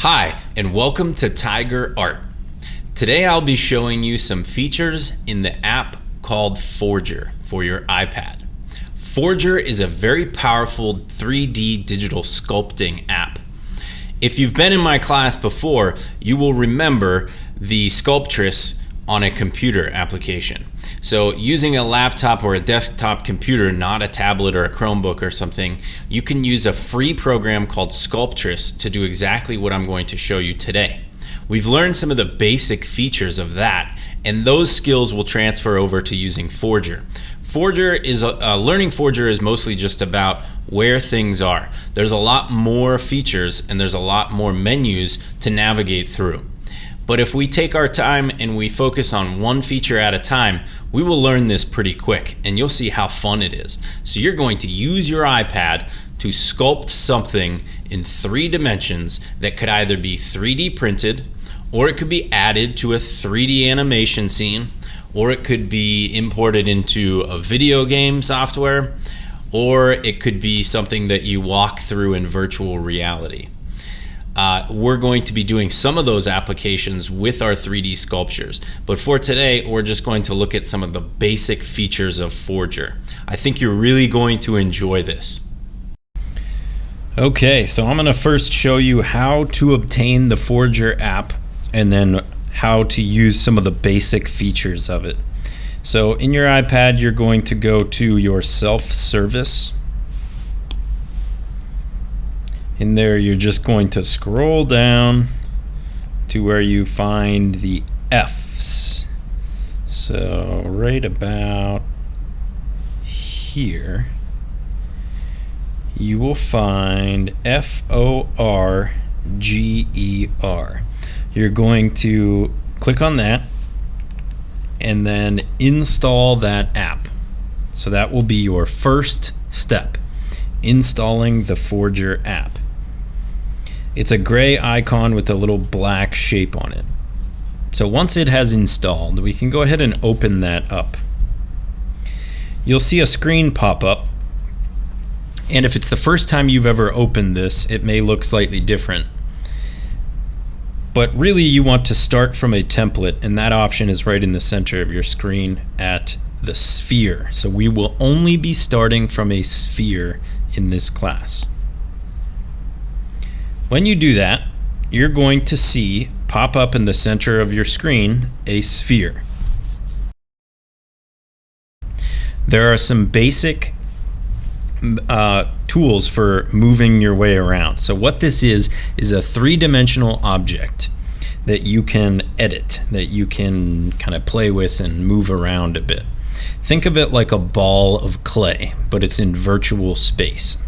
Hi, and welcome to Tiger Art. Today I'll be showing you some features in the app called Forger for your iPad. Forger is a very powerful 3D digital sculpting app. If you've been in my class before, you will remember the Sculptress on a computer application. So using a laptop or a desktop computer, not a tablet or a Chromebook or something, you can use a free program called Sculptress to do exactly what I'm going to show you today. We've learned some of the basic features of that, and those skills will transfer over to using Forger. Learning Forger is mostly just about where things are. There's a lot more features and there's a lot more menus to navigate through. But if we take our time and we focus on one feature at a time, we will learn this pretty quick, and you'll see how fun it is. So you're going to use your iPad to sculpt something in 3 dimensions that could either be 3D printed, or it could be added to a 3D animation scene, or it could be imported into a video game software, or it could be something that you walk through in virtual reality. We're going to be doing some of those applications with our 3D sculptures, but for today we're just going to look at some of the basic features of Forger. I think you're really going to enjoy this. Okay, so I'm going to first show you how to obtain the Forger app and then how to use some of the basic features of it. So in your iPad you're going to go to your self-service. In there you're just going to scroll down to where you find the F's. So right about here you will find Forger. You're going to click on that and then install that app. So that will be your first step, installing the Forger app. It's a gray icon with a little black shape on it. So once it has installed, we can go ahead and open that up. You'll see a screen pop up, and if it's the first time you've ever opened this, it may look slightly different. But really you want to start from a template, and that option is right in the center of your screen at the sphere. So we will only be starting from a sphere in this class. When you do that, you're going to see pop up in the center of your screen a sphere. There are some basic tools for moving your way around. So what this is a 3-dimensional object that you can edit, that you can kind of play with and move around a bit. Think of it like a ball of clay, but it's in virtual space.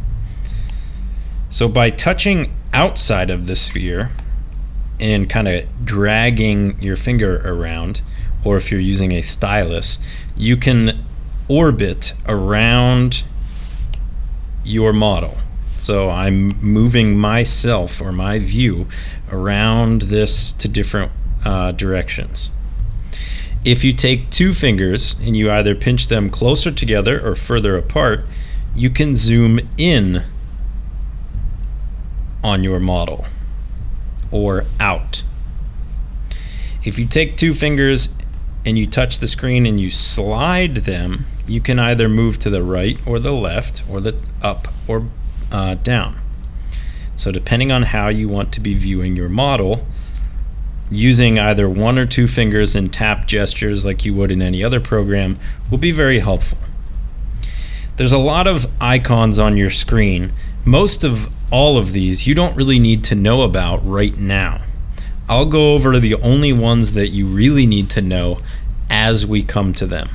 So by touching outside of the sphere and kind of dragging your finger around, or if you're using a stylus, you can orbit around your model. So I'm moving myself or my view around this to different directions. If you take 2 fingers and you either pinch them closer together or further apart, you can zoom in on your model or out. If you take 2 fingers and you touch the screen and you slide them, you can either move to the right or the left or the up or down. So depending on how you want to be viewing your model, using either 1 or 2 fingers and tap gestures like you would in any other program will be very helpful. There's a lot of icons on your screen. Most of all of these you don't really need to know about right now. I'll go over the only ones that you really need to know as we come to them.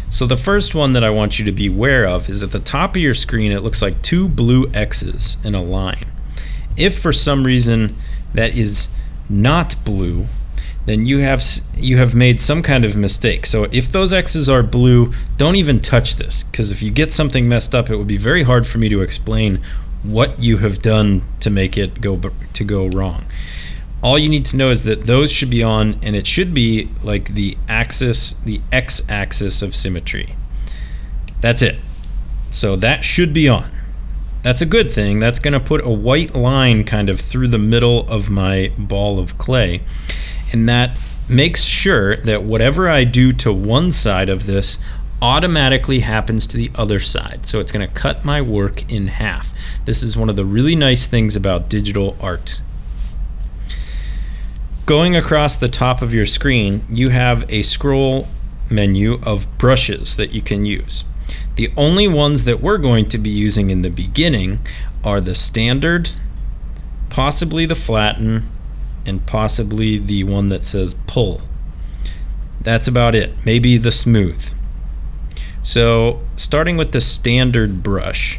So the first one that I want you to be aware of is at the top of your screen it looks like 2 blue X's in a line. If for some reason that is not blue, then you have made some kind of mistake. So if those X's are blue, don't even touch this, because if you get something messed up, it would be very hard for me to explain what you have done to make it go wrong. All you need to know is that those should be on, and it should be like the x-axis of symmetry. That's it. So that should be on. That's a good thing. That's going to put a white line kind of through the middle of my ball of clay, and that makes sure that whatever I do to one side of this automatically happens to the other side. So it's going to cut my work in half. This is one of the really nice things about digital art. Going across the top of your screen, you have a scroll menu of brushes that you can use. The only ones that we're going to be using in the beginning are the standard, possibly the flatten, and possibly the one that says pull. That's about it. Maybe the smooth. So starting with the standard brush,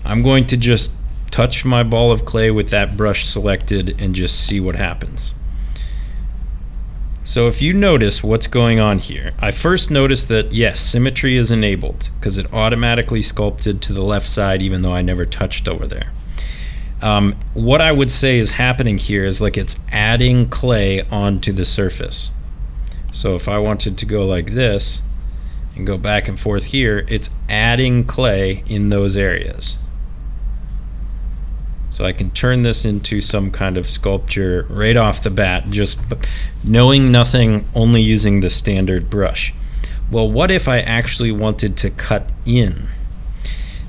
I'm going to just touch my ball of clay with that brush selected and just see what happens. So if you notice what's going on here, I first noticed that yes, symmetry is enabled because it automatically sculpted to the left side even though I never touched over there. What I would say is happening here is like it's adding clay onto the surface. So if I wanted to go like this and go back and forth here, it's adding clay in those areas. So I can turn this into some kind of sculpture right off the bat, just knowing nothing, only using the standard brush. Well, what if I actually wanted to cut in?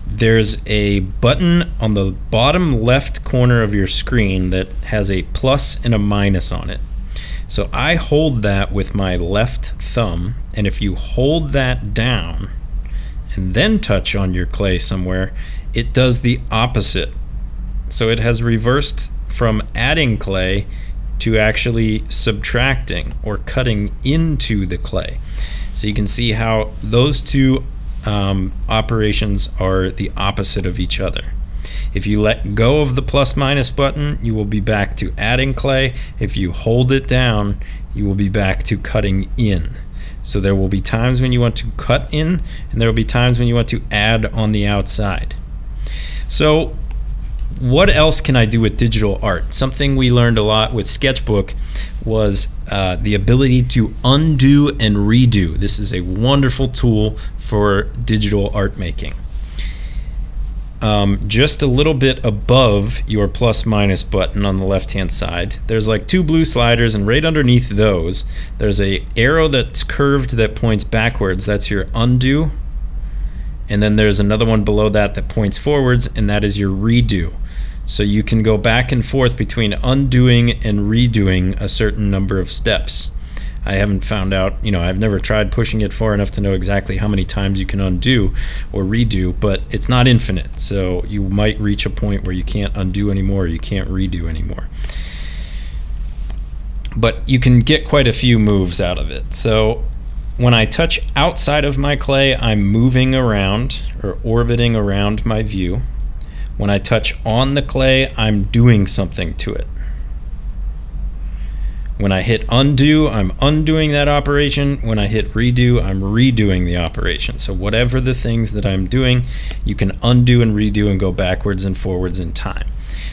There's a button on the bottom left corner of your screen that has a plus and a minus on it. So I hold that with my left thumb, and if you hold that down and then touch on your clay somewhere, it does the opposite. So it has reversed from adding clay to actually subtracting or cutting into the clay. So you can see how those two operations are the opposite of each other. If you let go of the plus minus button, you will be back to adding clay. If you hold it down, you will be back to cutting in. So there will be times when you want to cut in, and there will be times when you want to add on the outside. So what else can I do with digital art? Something we learned a lot with Sketchbook was the ability to undo and redo. This is a wonderful tool for digital art making. Just a little bit above your plus minus button on the left hand side, there's like two blue sliders, and right underneath those there's a arrow that's curved that points backwards. That's your undo, and then there's another one below that that points forwards, and that is your redo. So you can go back and forth between undoing and redoing a certain number of steps. I haven't found out, I've never tried pushing it far enough to know exactly how many times you can undo or redo, but it's not infinite. So you might reach a point where you can't undo anymore, or you can't redo anymore. But you can get quite a few moves out of it. So when I touch outside of my clay, I'm moving around or orbiting around my view. When I touch on the clay, I'm doing something to it. When I hit undo, I'm undoing that operation. When I hit redo, I'm redoing the operation. So whatever the things that I'm doing, you can undo and redo and go backwards and forwards in time.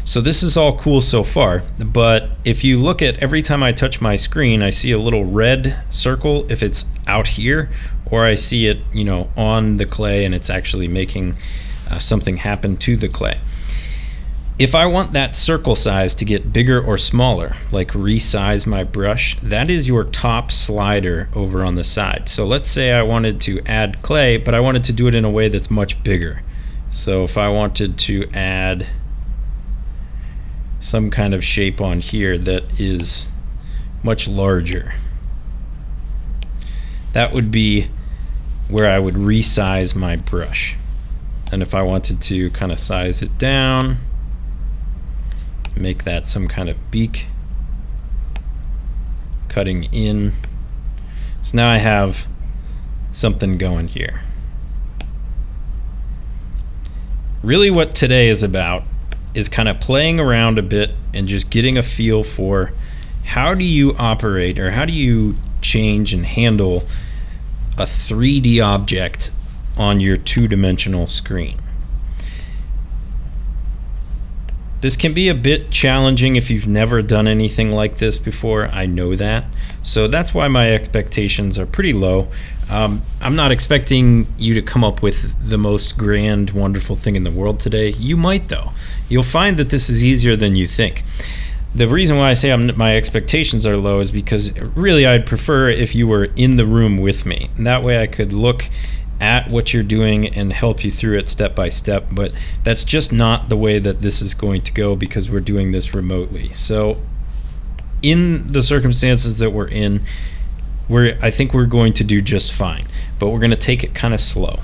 So this is all cool so far, but if you look at every time I touch my screen, I see a little red circle if it's out here, or I see it, on the clay and it's actually making something happen to the clay. If I want that circle size to get bigger or smaller, like resize my brush, that is your top slider over on the side. So let's say I wanted to add clay, but I wanted to do it in a way that's much bigger. So if I wanted to add some kind of shape on here that is much larger, that would be where I would resize my brush. And if I wanted to kind of size it down, make that some kind of beak, cutting in. So now I have something going here. Really what today is about is kind of playing around a bit and just getting a feel for how do you operate, or how do you change and handle a 3D object on your two-dimensional screen. This can be a bit challenging if you've never done anything like this before. I know that. So that's why my expectations are pretty low. I'm not expecting you to come up with the most grand, wonderful thing in the world today. You might, though. You'll find that this is easier than you think. The reason why I say my expectations are low is because really I'd prefer if you were in the room with me. And that way I could look at what you're doing and help you through it step by step. But that's just not the way that this is going to go because we're doing this remotely. So in the circumstances that we're in, I think we're going to do just fine. But we're going to take it kind of slow.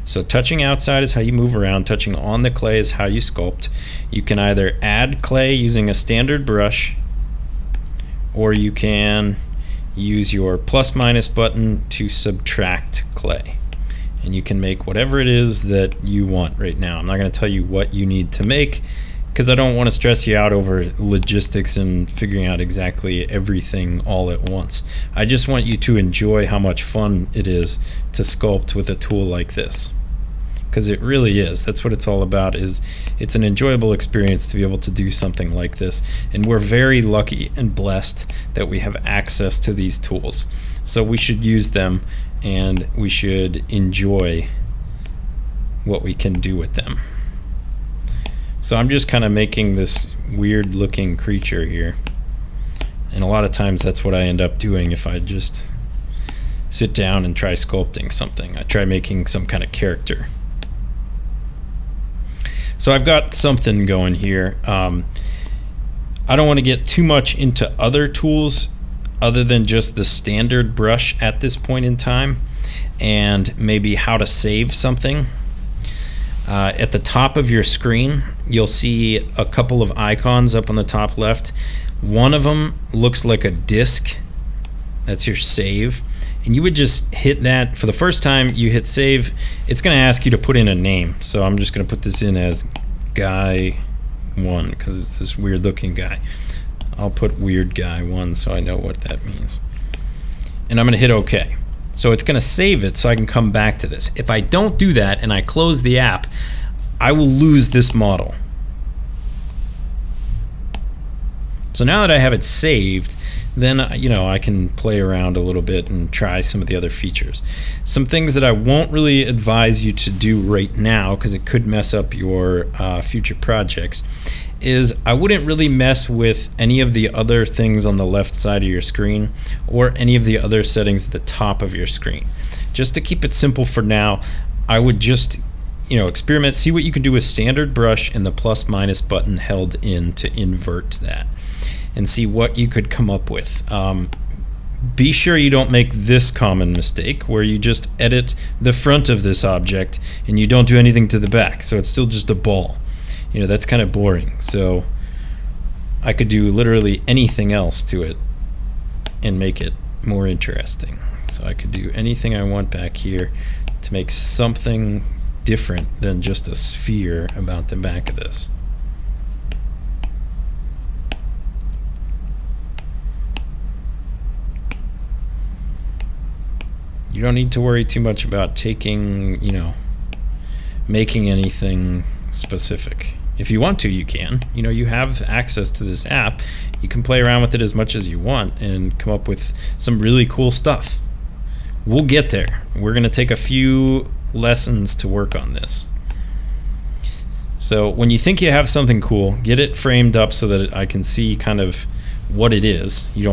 So touching outside is how you move around. Touching on the clay is how you sculpt. You can either add clay using a standard brush, or you can use your plus minus button to subtract clay. And you can make whatever it is that you want right now. I'm not going to tell you what you need to make because I don't want to stress you out over logistics and figuring out exactly everything all at once. I just want you to enjoy how much fun it is to sculpt with a tool like this. Because it really is. That's what it's all about. It's an enjoyable experience to be able to do something like this. And we're very lucky and blessed that we have access to these tools. So we should use them and we should enjoy what we can do with them. So I'm just kind of making this weird looking creature here. And a lot of times that's what I end up doing if I just sit down and try sculpting something. I try making some kind of character. So I've got something going here. I don't want to get too much into other tools other than just the standard brush at this point in time, and maybe how to save something. At the top of your screen, you'll see a couple of icons up on the top left. One of them looks like a disk. That's your save. And you would just hit that. For the first time you hit save, it's going to ask you to put in a name. So I'm just going to put this in as Guy 1 because it's this weird looking guy. I'll put Weird Guy 1 so I know what that means. And I'm going to hit OK. So it's going to save it so I can come back to this. If I don't do that and I close the app, I will lose this model. So now that I have it saved, then I can play around a little bit and try some of the other features. Some things that I won't really advise you to do right now because it could mess up your future projects is I wouldn't really mess with any of the other things on the left side of your screen or any of the other settings at the top of your screen. Just to keep it simple for now, I would just experiment, see what you can do with standard brush and the plus minus button held in to invert that and see what you could come up with. Be sure you don't make this common mistake where you just edit the front of this object and you don't do anything to the back, so it's still just a ball. That's kind of boring. So I could do literally anything else to it and make it more interesting. So I could do anything I want back here to make something different than just a sphere about the back of this. You don't need to worry too much about making anything specific. If you want to, you can. You have access to this app. You can play around with it as much as you want and come up with some really cool stuff. We'll get there. We're going to take a few lessons to work on this. So when you think you have something cool, get it framed up so that I can see kind of what it is. You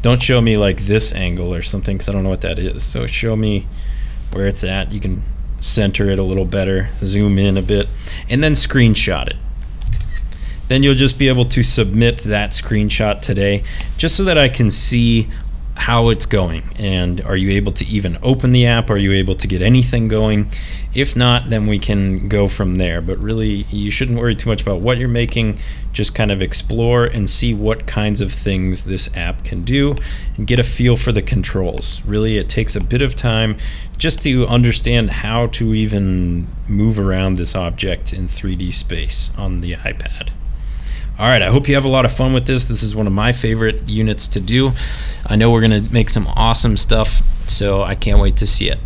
don't show me like this angle or something because I don't know what that is. So show me where it's at. You can center it a little better, zoom in a bit, and then screenshot it. Then you'll just be able to submit that screenshot today just so that I can see how it's going. And are you able to even open the app? Are you able to get anything going? If not, then we can go from there. But really, you shouldn't worry too much about what you're making. Just kind of explore and see what kinds of things this app can do and get a feel for the controls. Really, it takes a bit of time just to understand how to even move around this object in 3D space on the iPad. All right, I hope you have a lot of fun with this. This is one of my favorite units to do. I know we're going to make some awesome stuff, so I can't wait to see it.